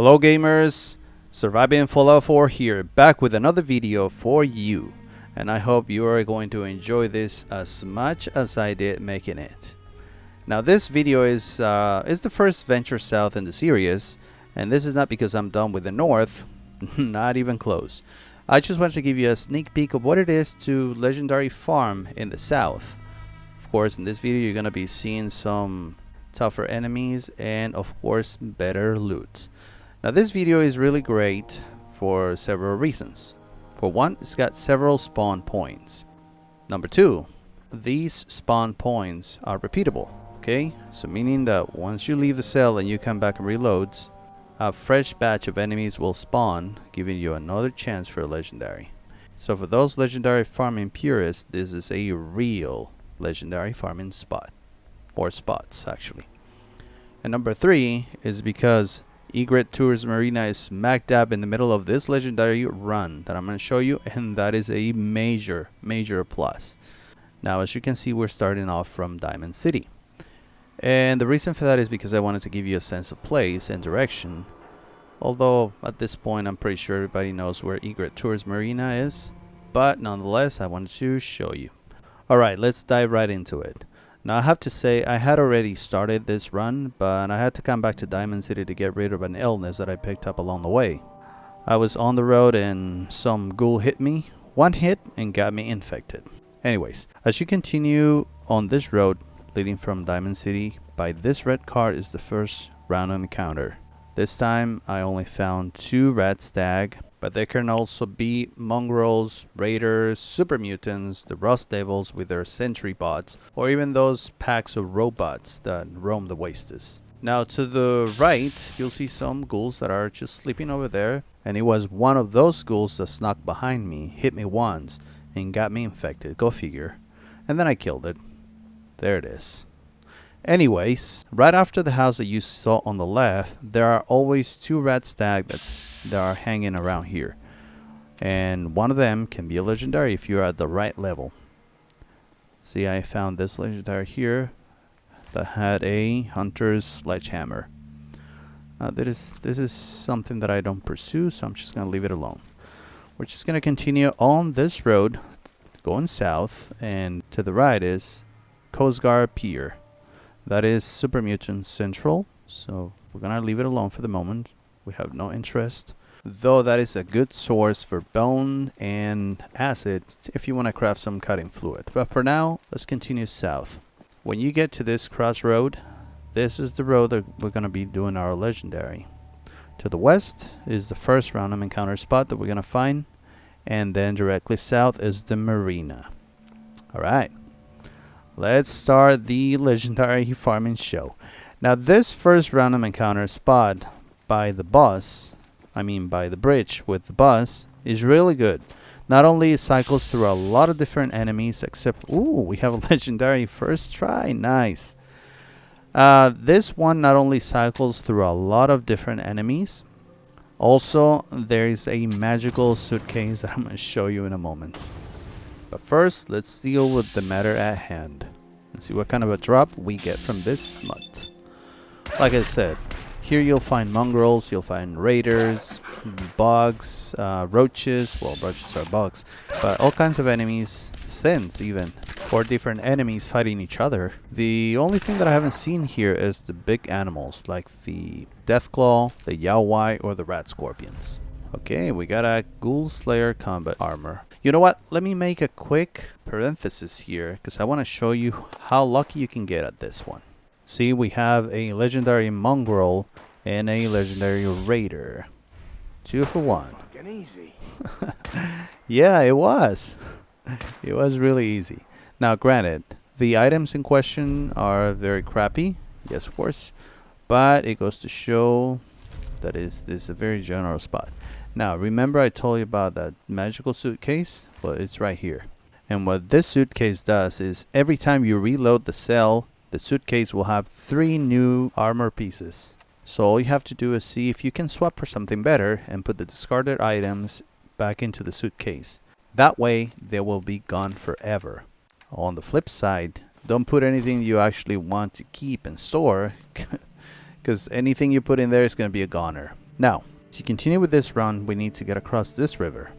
Hello gamers, Surviving Fallout 4 here, back with another video for you. And I hope you are going to enjoy this as much as I did making it. Now this video is the first venture south in the series, and this is not because I'm done with the north, not even close. I just wanted to give you a sneak peek of what it is to legendary farm in the south. Of course, in this video you're going to be seeing some tougher enemies and of course better loot. Now this video is really great for several reasons. For one, it's got several spawn points. Number two, these spawn points are repeatable. Okay, so meaning that once you leave the cell and you come back and reloads, a fresh batch of enemies will spawn, giving you another chance for a legendary. So for those legendary farming purists, this is a real legendary farming spot, or spots actually. And number three is because Egret Tours Marina is smack dab in the middle of this legendary run that I'm going to show you, and that is a major plus. Now as you can see, we're starting off from Diamond City, and the reason for that is because I wanted to give you a sense of place and direction, although at this point I'm pretty sure everybody knows where Egret Tours Marina is, but nonetheless I wanted to show you. Alright, let's dive right into it. Now I have to say, I had already started this run, but I had to come back to Diamond City to get rid of an illness that I picked up along the way. I was on the road and some ghoul hit me, one hit, and got me infected. Anyways, as you continue on this road leading from Diamond City, by this red card is the first random encounter. This time I only found 2 rat stag, but there can also be mongrels, raiders, super mutants, the rust devils with their sentry bots, or even those packs of robots that roam the wastes. Now to the right, you'll see some ghouls that are just sleeping over there, and it was one of those ghouls that snuck behind me, hit me once, and got me infected, go figure. And then I killed it. There it is. Anyways, right after the house that you saw on the left, there are always 2 rat stag that are hanging around here, and one of them can be a legendary if you're at the right level. See, I found this legendary here that had a hunter's sledgehammer. This is something that I don't pursue, so I'm just gonna leave it alone. We're just gonna continue on this road going south, and to the right is Coast Guard Pier. That is Super Mutant Central, so we're gonna leave it alone for the moment. We have no interest, though that is a good source for bone and acid if you want to craft some cutting fluid. But for now, let's continue south. When you get to this crossroad, this is the road that we're gonna be doing our legendary. To the west is the first random encounter spot that we're gonna find, and then directly south is the marina. Alright, let's start the legendary farming show. Now this first random encounter spot by the bus, by the bridge with the bus, is really good. Not only it cycles through a lot of different enemies, except, ooh, we have a legendary first try, nice. This one not only cycles through a lot of different enemies, also there is a magical suitcase that I'm going to show you in a moment. But first, let's deal with the matter at hand and see what kind of a drop we get from this mutt. Like I said, here you'll find mongrels, you'll find raiders, bugs, roaches. Well, roaches are bugs, but all kinds of enemies, synths even, or different enemies fighting each other. The only thing that I haven't seen here is the big animals like the Deathclaw, the Yowai, or the rat scorpions. Okay, we got a Ghoul Slayer combat armor. You know what? Let me make a quick parenthesis here because I want to show you how lucky you can get at this one. See, we have a legendary mongrel and a legendary raider. 2 for 1. Easy. Yeah, it was. It was really easy. Now, granted, the items in question are very crappy. Yes, of course. But it goes to show that this is a very general spot. Now, remember I told you about that magical suitcase? Well, it's right here. And what this suitcase does is every time you reload the cell, the suitcase will have 3 new armor pieces. So all you have to do is see if you can swap for something better and put the discarded items back into the suitcase. That way, they will be gone forever. On the flip side, don't put anything you actually want to keep and store, because anything you put in there is going to be a goner. Now, to continue with this run, we need to get across this river.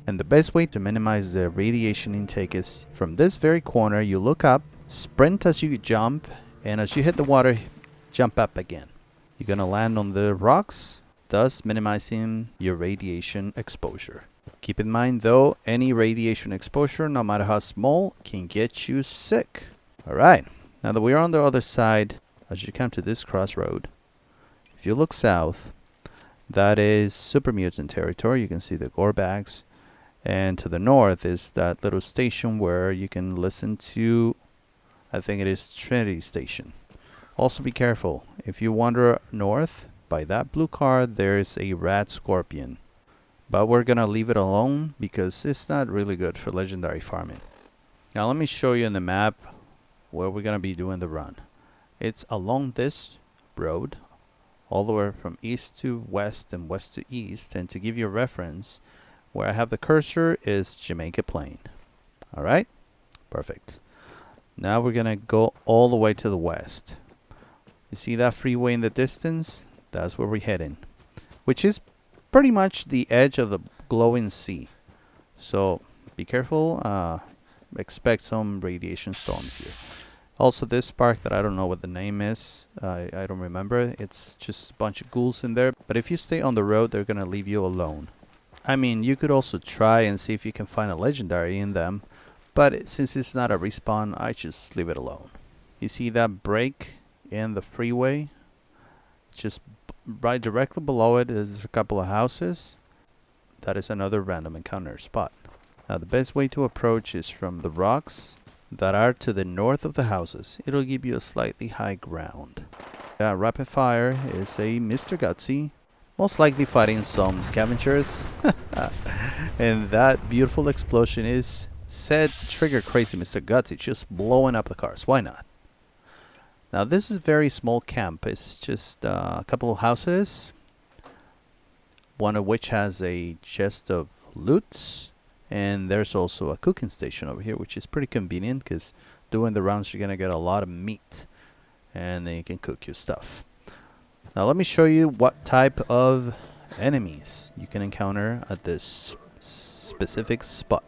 And the best way to minimize the radiation intake is from this very corner, you look up, sprint as you jump, and as you hit the water, jump up again. You're gonna land on the rocks, thus minimizing your radiation exposure. Keep in mind though, any radiation exposure, no matter how small, can get you sick. Alright, now that we're on the other side, as you come to this crossroad, if you look south, that is super mutant territory. You can see the Gorbags. And to the north is that little station where you can listen to, I think it is Trinity Station. Also be careful, if you wander north, by that blue card there is a rat scorpion. But we're gonna leave it alone because it's not really good for legendary farming. Now let me show you on the map where we're gonna be doing the run. It's along this road, all the way from east to west and west to east. And to give you a reference, where I have the cursor is Jamaica Plain. Alright? Perfect. Now we're gonna go all the way to the west. You see that freeway in the distance? That's where we're heading. Which is pretty much the edge of the glowing sea. So be careful. Expect some radiation storms here. Also this park that I don't know what the name is. I don't remember. It's just a bunch of ghouls in there. But if you stay on the road, they're gonna leave you alone. I mean, you could also try and see if you can find a legendary in them, but since it's not a respawn, I just leave it alone. You see that break in the freeway? Just right directly below it is a couple of houses. That is another random encounter spot. Now the best way to approach is from the rocks that are to the north of the houses. It'll give you a slightly high ground. Rapid fire is a Mr. Gutsy. Most likely fighting some scavengers. And that beautiful explosion is said to trigger crazy Mr. Gutsy, just blowing up the cars. Why not? Now this is a very small camp. It's just a couple of houses. One of which has a chest of loot. And there's also a cooking station over here, which is pretty convenient because doing the rounds you're going to get a lot of meat. And then you can cook your stuff. Now let me show you what type of enemies you can encounter at this specific spot.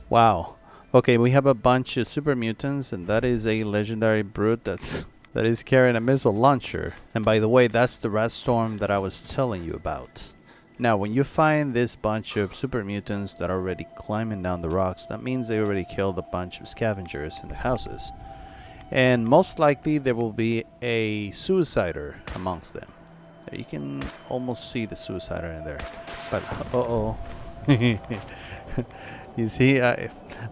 Wow. Okay, we have a bunch of super mutants, and that is a legendary brute that is carrying a missile launcher. And by the way, that's the rat storm that I was telling you about. Now when you find this bunch of super mutants that are already climbing down the rocks, that means they already killed a bunch of scavengers in the houses. And most likely there will be a suicider amongst them. You can almost see the suicider in there. But you see, I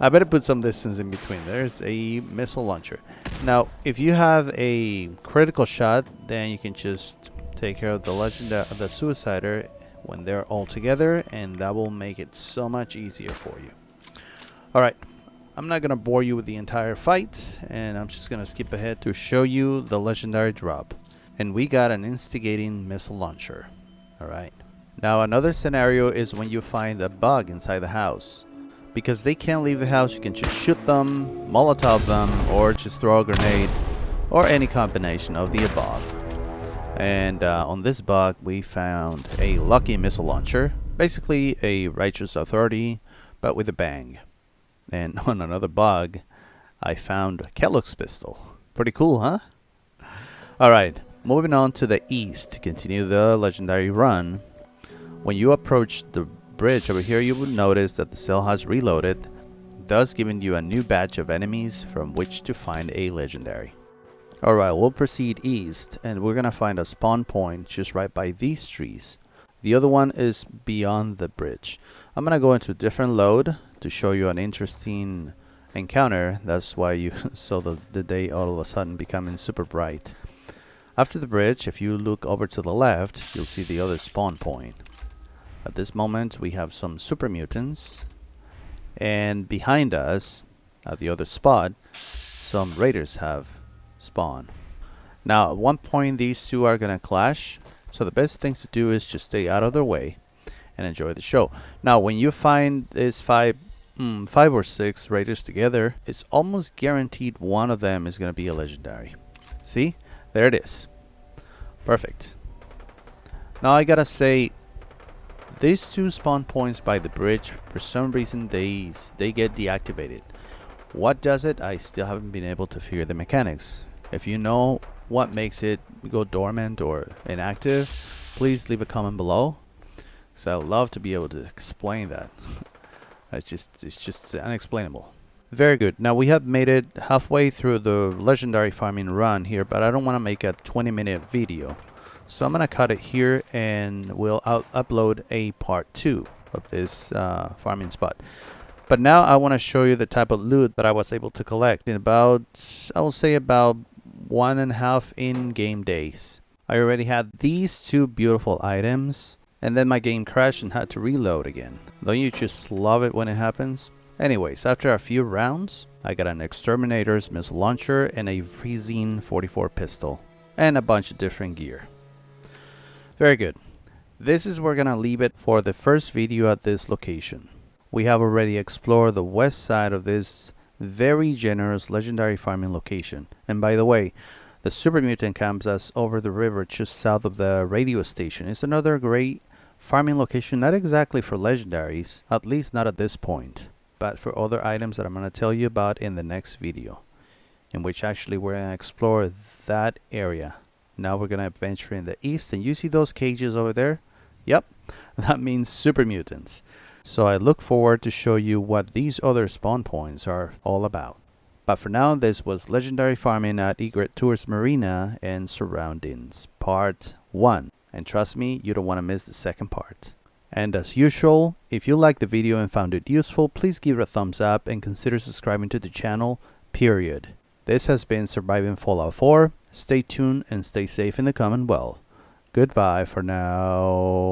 better put some distance in between. There's a missile launcher. Now if you have a critical shot, then you can just take care of the the suicider when they're all together, and that will make it so much easier for you. Alright, I'm not gonna bore you with the entire fight, and I'm just gonna skip ahead to show you the legendary drop. And we got an instigating missile launcher. Alright, now another scenario is when you find a bug inside the house. Because they can't leave the house, you can just shoot them, Molotov them, or just throw a grenade, or any combination of the above. And on this bug we found a lucky missile launcher, basically a righteous authority but with a bang. And on another bug I found Kellogg's pistol. Pretty cool, huh? Alright, moving on to the east to continue the legendary run. When you approach the bridge over here, you will notice that the cell has reloaded, thus giving you a new batch of enemies from which to find a legendary. Alright, we'll proceed east, and we're gonna find a spawn point just right by these trees. The other one is beyond the bridge. I'm gonna go into a different load to show you an interesting encounter. That's why you saw the day all of a sudden becoming super bright. After the bridge, if you look over to the left, you'll see the other spawn point. At this moment, we have some super mutants, and behind us, at the other spot, some raiders have spawned. Now, at one point, these two are gonna clash, so the best thing to do is just stay out of their way and enjoy the show. Now, when you find this five or six raiders together, it's almost guaranteed one of them is gonna be a legendary. See? There it is. Perfect. Now I gotta say, these two spawn points by the bridge, for some reason they get deactivated. What does it? I still haven't been able to figure the mechanics. If you know what makes it go dormant or inactive, please leave a comment below, because I'd love to be able to explain that. it's just unexplainable. Very good. Now we have made it halfway through the legendary farming run here, but I don't want to make a 20-minute video. So I'm going to cut it here, and we'll upload a part 2 of this farming spot. But now I want to show you the type of loot that I was able to collect in about, I will say about 1.5 in-game days. I already had these two beautiful items, and then my game crashed and had to reload again. Don't you just love it when it happens? Anyways, after a few rounds, I got an Exterminator's missile launcher and a Freezing 44 pistol, and a bunch of different gear. Very good. This is where we're gonna leave it for the first video at this location. We have already explored the west side of this very generous legendary farming location. And by the way, the Super Mutant camps us over the river just south of the radio station. It's another great farming location, not exactly for legendaries, at least not at this point, but for other items that I'm going to tell you about in the next video, in which actually we're going to explore that area. Now we're going to venture in the east, and you see those cages over there? Yep, that means super mutants. So I look forward to show you what these other spawn points are all about. But for now, this was Legendary Farming at Egret Tourist Marina and surroundings, part 1. And trust me, you don't want to miss the second part. And as usual, if you liked the video and found it useful, please give it a thumbs up and consider subscribing to the channel, period. This has been Surviving Fallout 4. Stay tuned and stay safe in the Commonwealth. Goodbye for now.